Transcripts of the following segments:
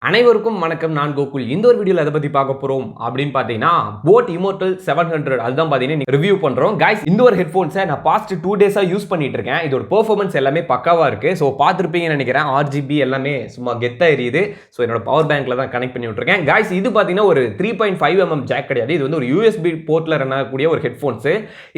அனைவருக்கும் வணக்கம். நான் கோகுல். இந்த ஒரு வீடியோல எதை பத்தி பார்க்க போறோம் அப்படின்னு பார்த்தீங்கன்னா, போட் Immortal 700 அதுதான் பார்த்தீங்கன்னா ரிவ்யூ பண்றோம். கைஸ், இந்த ஒரு ஹெட்ஃபோன்ஸை நான் பாஸ்ட் 2 டேஸா யூஸ் பண்ணிட்டு இருக்கேன். இதோட பெர்ஃபார்மன்ஸ் எல்லாமே பக்காவா இருக்கு. ஸோ பார்த்துருப்பீங்கன்னு நினைக்கிறேன். RGB எல்லாமே சும்மா கெத்தா எரியுது. ஸோ என்னோட பவர் பேங்க்ல தான் கனெக்ட் பண்ணி விட்டுருக்கேன். கைஸ், இது பார்த்தீங்கன்னா ஒரு 3.5mm ஜாக் கிடையாது. இது வந்து ஒரு USB போர்ட்ல ரன் ஆகக்கூடிய ஒரு ஹெட்ஃபோன்ஸ்.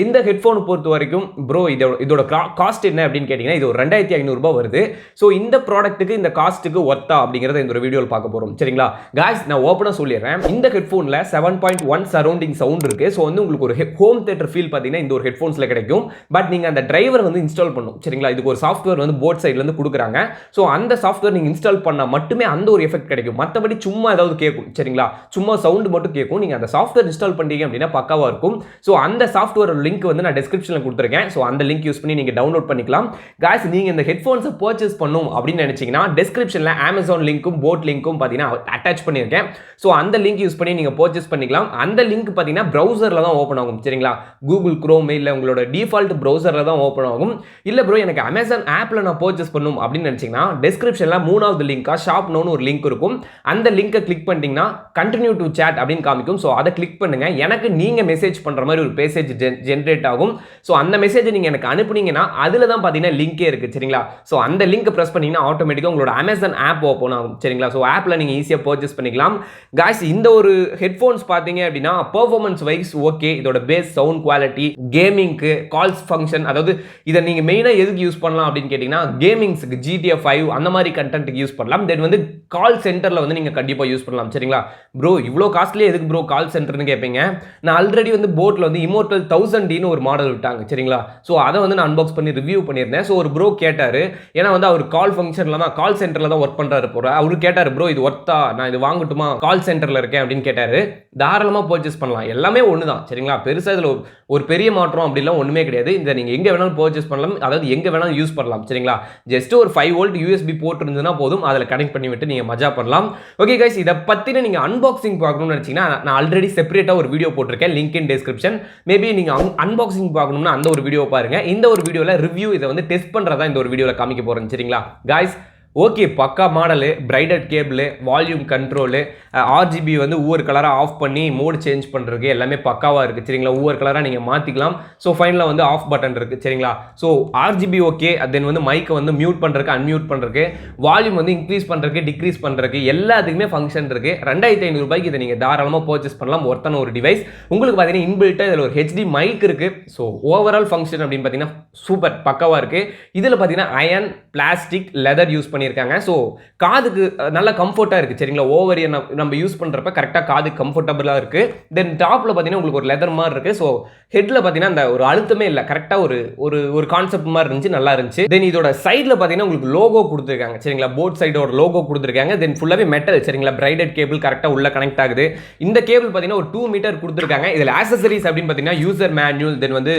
இந்த ஹெட்ஃபோன் பொறுத்த வரைக்கும் ப்ரோ இதோட காஸ்ட் என்ன அப்படின்னு கேட்டீங்கன்னா, இது ஒரு 2500 ரூபாய் வருது. ஸோ இந்த ப்ராடக்ட்டுக்கு இந்த காஸ்ட்டுக்கு ஒர்த்தா அப்படிங்கறத இந்த ஒரு வீடியோல பார்க்க போறோம். சரிங்களா गाइस, நான் ஓபனா சொல்லிறேன். இந்த ஹெட்போன்ல 7.1 சரவுண்டிங் சவுண்ட் இருக்கு. சோ வந்து உங்களுக்கு ஒரு ஹோம் தியேட்டர் ஃபீல் பாத்தீங்கன்னா இந்த ஒரு ஹெட்போன்ஸ்ல கிடைக்கும். பட் நீங்க அந்த டிரைவர் வந்து இன்ஸ்டால் பண்ணனும். சரிங்களா, இதுக்கு ஒரு சாஃப்ட்வேர் வந்து போட் சைடுல இருந்து கொடுக்குறாங்க. சோ அந்த சாஃப்ட்வேர் நீங்க இன்ஸ்டால் பண்ணா மட்டுமே அந்த ஒரு எஃபெக்ட் கிடைக்கும். மத்தபடி சும்மா ஏதாவது கேட்கும். சரிங்களா, சும்மா சவுண்ட் மட்டும் கேட்கும். நீங்க அந்த சாஃப்ட்வேர் இன்ஸ்டால் பண்ணீங்க அப்படினா பக்காவா இருக்கும். சோ அந்த சாஃப்ட்வேர் லிங்க் வந்து நான் டிஸ்கிரிப்ஷன்ல கொடுத்திருக்கேன். சோ அந்த லிங்க் யூஸ் பண்ணி நீங்க டவுன்லோட் பண்ணிக்கலாம். गाइस, நீங்க இந்த ஹெட்போன்ஸ் பர்ச்சேஸ் பண்ணனும் அப்படினு நினைச்சீங்கன்னா டிஸ்கிரிப்ஷன்ல Amazon லிங்க்கும் போட் லிங்க்கும் பாத்தீங்கன்னா அட்டாச் பண்ணிருக்கேன். சோ அந்த லிங்க் யூஸ் பண்ணி நீங்க பர்ச்சேஸ் பண்ணிக்கலாம். அந்த லிங்க் பாத்தீங்கன்னா பிரவுசர்ல தான் ஓபன் ஆகும். சரிங்களா, Google Chrome இல்ல உங்களோட டிஃபால்ட் பிரவுசர்ல தான் ஓபன் ஆகும். இல்ல ப்ரோ எனக்கு Amazon ஆப்ல நான் பர்ச்சேஸ் பண்ணனும் அப்படினு நினைச்சீங்கன்னா டிஸ்கிரிப்ஷன்ல மூணாவது லிங்கா ஷாப் நோன்னு ஒரு லிங்க் இருக்கும். அந்த லிங்கை கிளிக் பண்ணிட்டீங்கன்னா கண்டினியூ டு chat அப்படினு காமிக்கும். சோ அதை கிளிக் பண்ணுங்க. எனக்கு நீங்க மெசேஜ் பண்ற மாதிரி ஒரு மெசேஜ் ஜெனரேட் ஆகும். சோ அந்த மெசேஜ் நீங்க எனக்கு அனுப்புனீங்கன்னா அதுல தான் பாத்தீங்கன்னா லிங்கே இருக்கு. சரிங்களா, சோ அந்த லிங்க் பிரஸ் பண்ணீங்கன்னா ஆட்டோமேட்டிக்கா உங்களோட Amazon ஆப் ஓபன் ஆகும். சரிங்களா, சோ ஆப்ல நீங்க ஈஸியா பர்ச்சேஸ் பண்ணிக்கலாம். गाइस, இந்த ஒரு ஹெட்போன்ஸ் பாத்தீங்க அப்படினா பெர்ஃபார்மன்ஸ் வைஸ் ஓகே. இதோட பேஸ் சவுண்ட் குவாலிட்டி, கேமிங்க்கு, கால்ஸ் ஃபங்க்ஷன், அதாவது இத நீங்க மெயினா எதுக்கு யூஸ் பண்ணலாம் அப்படினு கேட்டிங்கன்னா கேமிங்ஸ்க்கு GTA 5 அந்த மாதிரி கண்டென்ட்க்கு யூஸ் பண்ணலாம். தென் வந்து கால் சென்டர்ல வந்து நீங்க கண்டிப்பா யூஸ் பண்ணலாம். சரிங்களா ப்ரோ, இவ்ளோ காஸ்ட்லி எதுக்கு ப்ரோ கால் சென்டர்னு கேட்பீங்க. நான் ஆல்ரெடி வந்து போட்ல வந்து Immortal 1000D னு ஒரு மாடல் விட்டாங்க. சரிங்களா, சோ அத வந்து நான் அன்பாக்ஸ் பண்ணி ரிவ்யூ பண்ணிருந்தேன். சோ ஒரு ப்ரோ கேட்டாரு, ஏனா வந்து அவர் கால் ஃபங்க்ஷன்ல தான் கால் சென்டர்ல தான் வர்க் பண்றாரு போற. அவரு கேட்டாரு, ப்ரோ இது ஒர்த்தா, நான் இது வாங்கட்டுமா, கால் சென்டர்ல இருக்கேன் அப்படின்னு கேட்டாரு. தாராளமா பர்ச்சேஸ் பண்ணலாம். எல்லாமே ஒண்ணுதான். சரிங்களா, பெருசா இதுல ஒரு பெரிய மாற்றம் அப்படிலாம் ஒண்ணுமே கிடையாது. இந்த நீங்க எங்க வேணாலும் பர்ச்சேஸ் பண்ணலாம். அதாவது எங்க வேணாலும் யூஸ் பண்ணலாம். சரிங்களா, ஜஸ்ட் ஒரு 5 வோல்ட் USB போர்ட் இருந்ததுனா போதும். அதுல கனெக்ட் பண்ணி விட்டு நீங்க மஜா பண்ணலாம். ஓகே गाइस, இத பத்தின நீங்க அன்பாக்சிங் பார்க்கணும்னு நினைச்சீங்கன்னா நான் ஆல்ரெடி செப்பரேட்டா ஒரு வீடியோ போட்டிருக்கேன். Link in description. மேபி நீங்க அன்பாக்சிங் பார்க்கணும்னா அந்த ஒரு வீடியோ பாருங்க. இந்த ஒரு வீடியோல ரிவ்யூ இத வந்து டெஸ்ட் பண்றதா இந்த ஒரு வீடியோல காமிக்க போறேன். சரிங்களா गाइस, ஓகே பக்கா model, braided cable, volume control, RGB வந்து ஒவ்வொரு கலரா ஆஃப் பண்ணி மோட் சேஞ்ச் பண்றதுக்கு எல்லாமே பக்காவா இருக்கு. சரிங்களா, ஒவ்வொரு கலரா நீங்க மாத்திக்கலாம். சோ ஃபைனலா வந்து ஆஃப் பட்டன் இருக்கு. சரிங்களா, சோ RGB ஓகே. தென் வந்து மைக்கை வந்து மியூட் பண்றதுக்கு, அன்மியூட் பண்றதுக்கு, வால்யூம் வந்து இன்க்ரீஸ் பண்றதுக்கு, டிக்ரீஸ் பண்றதுக்கு எல்லாத்துக்குமே ஃபங்க்ஷன் இருக்கு. 2500 ரூபாய்க்கு இதை நீங்க தாராளமா பர்ச்சேஸ் பண்ணலாம். ஒர்த்தான ஒரு டிவைஸ். உங்களுக்கு பாத்தீங்கன்னா இன்பில்ட்டா இதுல ஒரு HD மைக் இருக்கு. சோ ஓவரால் ஃபங்க்ஷன் அப்படின்னு பாத்தீங்கன்னா சூப்பர் பக்காவா இருக்கு. இதுல பாத்தீங்கன்னா அயன், பிளாஸ்டிக், லெதர் யூஸ் பண்ணிருக்காங்க. சோ காதுக்கு நல்ல கம்ஃபர்ட்டா இருக்கு. சரிங்களா, ஓவர் இயர் நம்ம யூஸ் பண்றப்ப கரெக்ட்டா காது கம்ஃபர்ட்டபிளா இருக்கு. தென் டாப்ல பாத்தீங்கன்னா உங்களுக்கு ஒரு லெதர் மாதிரி இருக்கு. சோ ஹெட்ல பாத்தீங்கன்னா அந்த ஒரு அழுத்தமே இல்ல. கரெக்ட்டா ஒரு கான்செப்ட் மாதிரி இருந்துச்சு, நல்லா இருந்துச்சு. தென் இதோட சைடுல பாத்தீங்கன்னா உங்களுக்கு லோகோ கொடுத்திருக்காங்க. சரிங்களா, போட் சைடோட லோகோ கொடுத்திருக்காங்க. தென் ஃபுல்லாவே மெட்டல். சரிங்களா, பிரைடட் கேபிள் கரெக்ட்டா உள்ள கனெக்ட் ஆகுது. இந்த கேபிள் பாத்தீங்கன்னா ஒரு 2 மீட்டர் கொடுத்திருக்காங்க. இதுல ஆக்சஸரீஸ் அப்படின்னு பாத்தீங்கன்னா யூசர் மேனுவல், தென் வந்து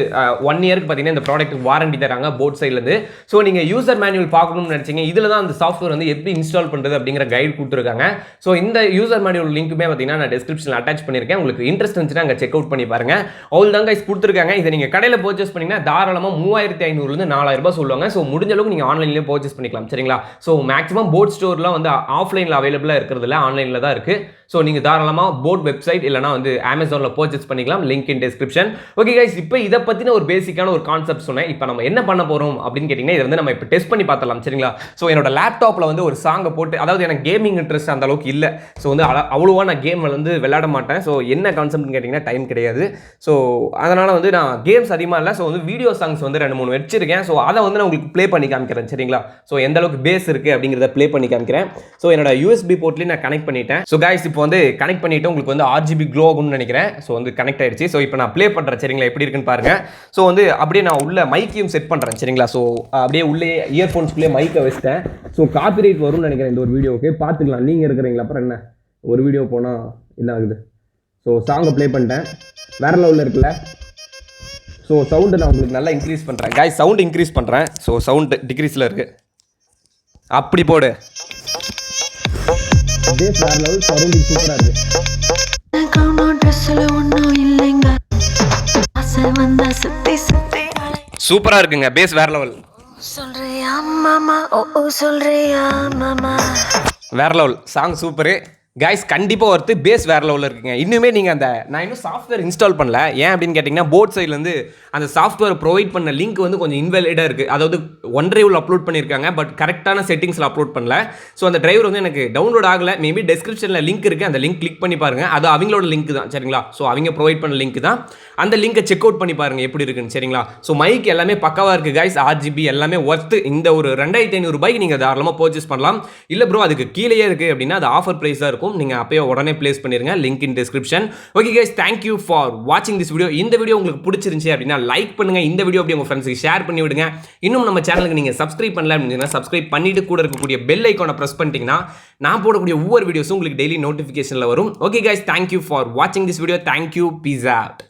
1 இயருக்கு பாத்தீங்கன்னா இந்த ப்ராடக்ட் வாரண்டி தராங்க போட் சைடுல இருந்து. சோ நீங்க யூசர் மேனுவல் பார்க்கணும்னு நினைச்சீங்க, இதுல தான் அந்த சாஃப்ட்வேர் வந்து எப்படி இன்ஸ்டால் பண்றது அப்படிங்கிற கைட் கொடுத்திருக்காங்க. சோ இந்த யூசர் மேனுவல் லிங்க்குமே பாத்தீங்கன்னா நான் டிஸ்கிரிப்ஷன்ல அட்டாச் பண்ணிருக்கேன். உங்களுக்கு இன்ட்ரெஸ்ட் இருந்துச்சுன்னா அங்க செக் அவுட் பண்ணி பாருங்க. அவ்வளவுதான் गाइस கொடுத்திருக்காங்க. இதை நீங்க கடையில பர்ச்சேஸ் பண்ணீங்கன்னா தாராளமா 3500 ல இருந்து 4000 ரூபாய் சொல்லுவாங்க. சோ முடிஞ்ச அளவுக்கு நீங்க ஆன்லைன்லயே பர்ச்சேஸ் பண்ணிக்கலாம். சரிங்களா, சோ மேக்ஸிமம் போட் ஸ்டோர்லாம் வந்து ஆஃப்லைன்ல அவைலபிளா இருக்கிறது இல்ல, ஆன்லைன்ல தான் இருக்கு. சோ நீங்க தாராளமா போட் வெப்சைட் இல்லனா வந்து Amazonல பர்ச்சேஸ் பண்ணிக்கலாம். Link in description. Okay guys, இப்போ இத பத்தின ஒரு பேசிக்கான ஒரு கான்செப்ட் சொன்னேன். இப்போ நம்ம என்ன பண்ண போறோம் அப்படின்னு கேட்டிங்கன்னா இத வந்து நம்ம இப்போ டெஸ்ட் பண்ணி பார்த்தலாம். சரிங்களா, சோ என்னோட லேப்டாப்ல வந்து ஒரு சாங் போட்டு, அதாவது எனக்கு கேமிங் இன்ட்ரெஸ்ட் அந்த அளவுக்கு இல்ல. சோ வந்து அவ்வளவா நான் கேம் வந்து விளையாட மாட்டேன். சோ என்ன கான்செப்ட்னு கேட்டிங்கன்னா டைம் கிடையாது. சோ அதனால வந்து நான் கேம்ஸ் அதிகமா இல்ல. சோ வந்து வீடியோ சாங்ஸ் வந்து 2-3 வெச்சிருக்கேன். சோ அத வந்து நான் உங்களுக்கு ப்ளே பண்ணி காமிக்கிறேன். சரிங்களா, சோ எந்த அளவுக்கு பேஸ் இருக்கு அப்படிங்கறத ப்ளே பண்ணி காமிக்கிறேன். சோ என்னோட USB போர்ட்லயே நான் கனெக்ட் பண்ணிட்டேன். சோ गाइस, இப்போ வந்து கனெக்ட் பண்ணிட்டு உங்களுக்கு வந்து RGB க்ளோ ஆகும்னு நினைக்கிறேன். சோ வந்து கனெக்ட் ஆயிடுச்சு. சோ இப்போ நான் ப்ளே பண்றேன். சரிங்களா, எப்படி இருக்குன்னு பாருங்க. சோ வந்து அப்படியே நான் உள்ள மைக்கையும் செட் பண்றேன். சரிங்களா, சோ அப்படியே உள்ளே இயர்போன்ஸ்க்குள்ளே மைக்கை வச்சிட்டேன். சோ காப்பிரைட் வரும்னு நினைக்கிறேன் இந்த ஒரு வீடியோக்கு. பாத்துக்கலாம், நீங்க இருக்கிறீங்களா அப்புறம் என்ன, ஒரு வீடியோ போனா என்ன ஆகுது. சோ சாங்கை ப்ளே பண்ணிட்டேன். வேற லெவல்ல இருக்குல்ல. சோ சவுண்ட் நான் உங்களுக்கு நல்லா இன்க்ரீஸ் பண்றேன். गाइस, சவுண்ட் இன்க்ரீஸ் பண்றேன். சோ சவுண்ட் டிக்ரீஸ்ல இருக்கு. அப்படி போடு. பேஸ் வேற லெவல், சரவுண்டிங் சூப்பரா இருக்கு. சூப்பரா இருக்குங்க, பேஸ் வேற லெவல். சொல்றியா மாமா, ஓ ஓ சொல்றியா மாமா. வேற லெவல் சாங் சூப்பரு கைஸ் கண்டிப்பாக ஒருத்து பேஸ் வேறு லெவலில் இருக்குங்க. இன்னுமே நீங்கள் நான் இன்னும் சாஃப்ட்வேர் இன்ஸ்டால் பண்ணல. ஏன் அப்படின்னு கேட்டிங்கன்னா போட் சைட்லேருந்து அந்த சாஃப்ட்வேர் ப்ரொவைட் பண்ண லிங்க் வந்து கொஞ்சம் இன்வேலிடாக இருக்குது. அதாவது OneDriveல அப்லோட் பண்ணியிருக்காங்க, பட் கரெக்டான செட்டிங்ஸில் அப்லோட் பண்ணல. ஸோ அந்த டிரைவர் வந்து எனக்கு டவுன்லோட் ஆகலை. மேபி டிஸ்கிரிப்ஷனில் லிங்க் இருக்குது, அந்த லிங்க் கிளிக் பண்ணி பாருங்கள். அது அவங்களோட லிங்க் தான் சரிங்களா. ஸோ அவங்க ப்ரொவைட் பண்ண லிங்க் தான். அந்த லிங்கை செக் அவுட் பண்ணி பாருங்கள் எப்படி இருக்குன்னு சரிங்களா. ஸோ மைக் எல்லாமே பக்காவாக இருக்குது கைஸ். RGB எல்லாமே ஒர்த்து. இந்த ஒரு 2500 ரூபாய்க்கு நீங்கள் தாராளமாக பர்ச்சேஸ் பண்ணலாம். இல்லை ப்ரோ அதுக்கு கீழேயே இருக்குது அப்படின்னா அது ஆஃபர் ப்ரைஸ் தான் இருக்கும். நீங்கள் அப்போயே உடனே பிளேஸ் பண்ணிருங்க. Link in description. Okay guys, thank you for வாட்சிங் திஸ் வீடியோ. இந்த வீடியோ உங்களுக்கு பிடிச்சிருந்துச்சு அப்படின்னா லைக் பண்ணுங்க. இந்த வீடியோ அப்படியே உங்க ஃப்ரெண்ட்ஸ்க்கு ஷேர் பண்ணி விடுங்க. இன்னும் நம்ம சேனலுக்கு நீங்க சப்ஸ்கிரைப் பண்ணல அப்படின்னா சப்ஸ்கிரைப் பண்ணிட்டு கூட இருக்கக்கூடிய பெல் ஐகானை பிரஸ் பண்ணிட்டீங்கன்னா நான் போடக்கூடிய ஒவ்வொரு வீடியோஸும் உங்களுக்கு டெய்லி நோட்டிஃபிகேஷன்ல வரும். Okay guys, thank you for வாட்சிங் this video. Thank you. Peace out.